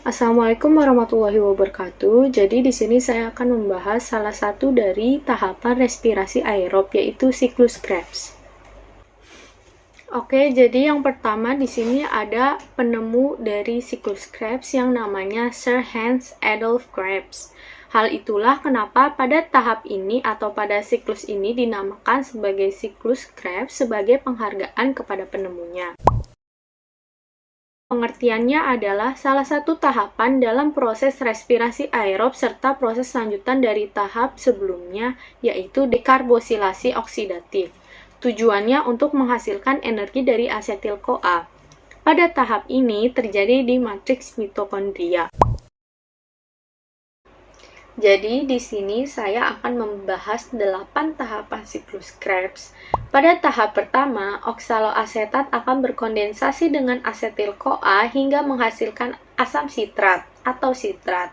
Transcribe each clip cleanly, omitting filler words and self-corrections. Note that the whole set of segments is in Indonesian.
Assalamualaikum warahmatullahi wabarakatuh. Jadi di sini saya akan membahas salah satu dari tahapan respirasi aerob yaitu siklus Krebs. Oke, jadi yang pertama di sini ada penemu dari siklus Krebs yang namanya Sir Hans Adolf Krebs. Hal itulah kenapa pada tahap ini atau pada siklus ini dinamakan sebagai siklus Krebs sebagai penghargaan kepada penemunya. Pengertiannya adalah salah satu tahapan dalam proses respirasi aerob serta proses lanjutan dari tahap sebelumnya, yaitu dekarbosilasi oksidatif. Tujuannya untuk menghasilkan energi dari asetil-CoA. Pada tahap ini terjadi di matriks mitokondria. Jadi, di sini saya akan membahas 8 tahapan siklus Krebs. Pada tahap pertama, oksaloasetat akan berkondensasi dengan asetil-CoA hingga menghasilkan asam sitrat atau sitrat.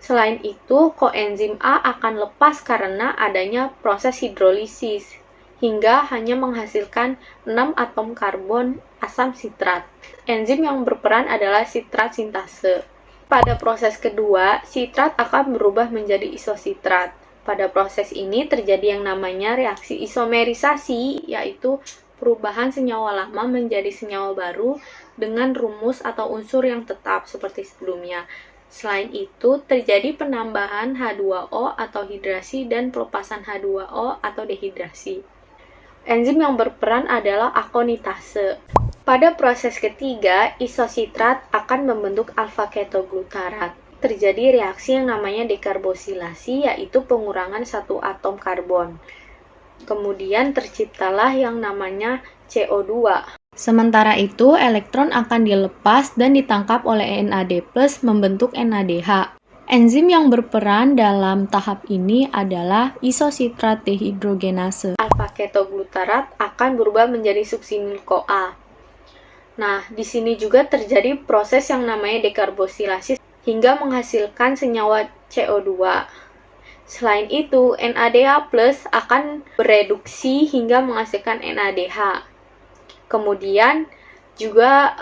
Selain itu, koenzim A akan lepas karena adanya proses hidrolisis, hingga hanya menghasilkan 6 atom karbon asam sitrat. Enzim yang berperan adalah sitrat sintase. Pada proses kedua, sitrat akan berubah menjadi isositrat. Pada proses ini terjadi yang namanya reaksi isomerisasi, yaitu perubahan senyawa lama menjadi senyawa baru dengan rumus atau unsur yang tetap seperti sebelumnya. Selain itu, terjadi penambahan H2O atau hidrasi dan pelepasan H2O atau dehidrasi. Enzim yang berperan adalah akonitase. Pada proses ketiga, isositrat akan membentuk alfa-ketoglutarat. Terjadi reaksi yang namanya dekarbosilasi, yaitu pengurangan satu atom karbon. Kemudian terciptalah yang namanya CO2. Sementara itu, elektron akan dilepas dan ditangkap oleh NAD+, membentuk NADH. Enzim yang berperan dalam tahap ini adalah isositrat dehidrogenase. Alfa-ketoglutarat akan berubah menjadi suksinil-CoA. Nah, di sini juga terjadi proses yang namanya dekarbosilasi hingga menghasilkan senyawa CO2. Selain itu, NADH+ akan bereduksi hingga menghasilkan NADH. Kemudian juga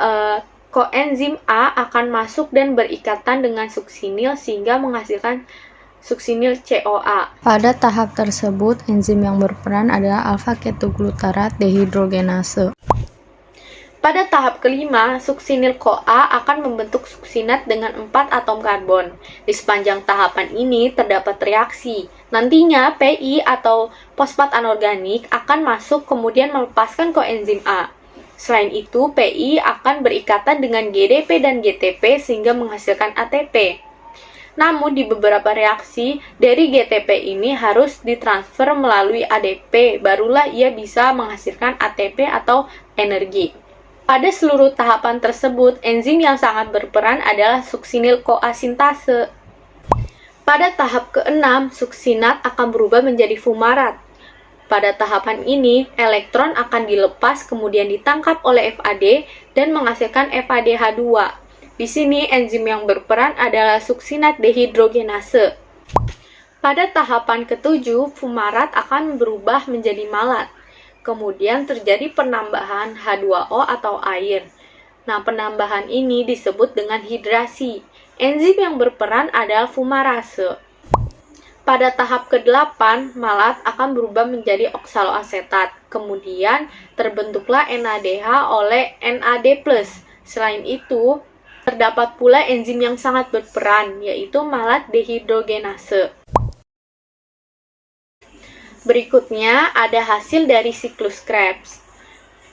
koenzim A akan masuk dan berikatan dengan suksinil sehingga menghasilkan suksinil CoA. Pada tahap tersebut, enzim yang berperan adalah alfa-ketoglutarat dehidrogenase. Pada tahap kelima, suksinil-CoA akan membentuk suksinat dengan 4 atom karbon. Di sepanjang tahapan ini terdapat reaksi. Nantinya PI atau fosfat anorganik akan masuk kemudian melepaskan koenzim A. Selain itu, PI akan berikatan dengan GDP dan GTP sehingga menghasilkan ATP. Namun di beberapa reaksi, dari GTP ini harus ditransfer melalui ADP, barulah ia bisa menghasilkan ATP atau energi. Pada seluruh tahapan tersebut, enzim yang sangat berperan adalah suksinil-CoA sintase. Pada tahap ke-6, suksinat akan berubah menjadi fumarat. Pada tahapan ini, elektron akan dilepas kemudian ditangkap oleh FAD dan menghasilkan FADH2. Di sini, enzim yang berperan adalah suksinat dehidrogenase. Pada tahapan ke-7, fumarat akan berubah menjadi malat. Kemudian terjadi penambahan H2O atau air. Nah, penambahan ini disebut dengan hidrasi. Enzim yang berperan adalah fumarase. Pada tahap ke-8, malat akan berubah menjadi oksaloasetat. Kemudian terbentuklah NADH oleh NAD+. Selain itu, terdapat pula enzim yang sangat berperan, yaitu malat dehidrogenase. Berikutnya ada hasil dari siklus Krebs.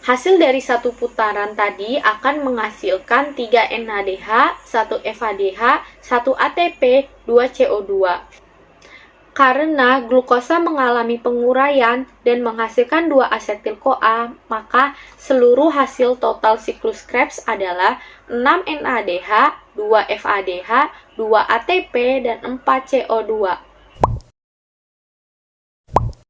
Hasil dari satu putaran tadi akan menghasilkan 3 NADH, 1 FADH, 1 ATP, 2 CO2. Karena glukosa mengalami penguraian dan menghasilkan 2 asetil-CoA, maka seluruh hasil total siklus Krebs adalah 6 NADH, 2 FADH, 2 ATP, dan 4 CO2.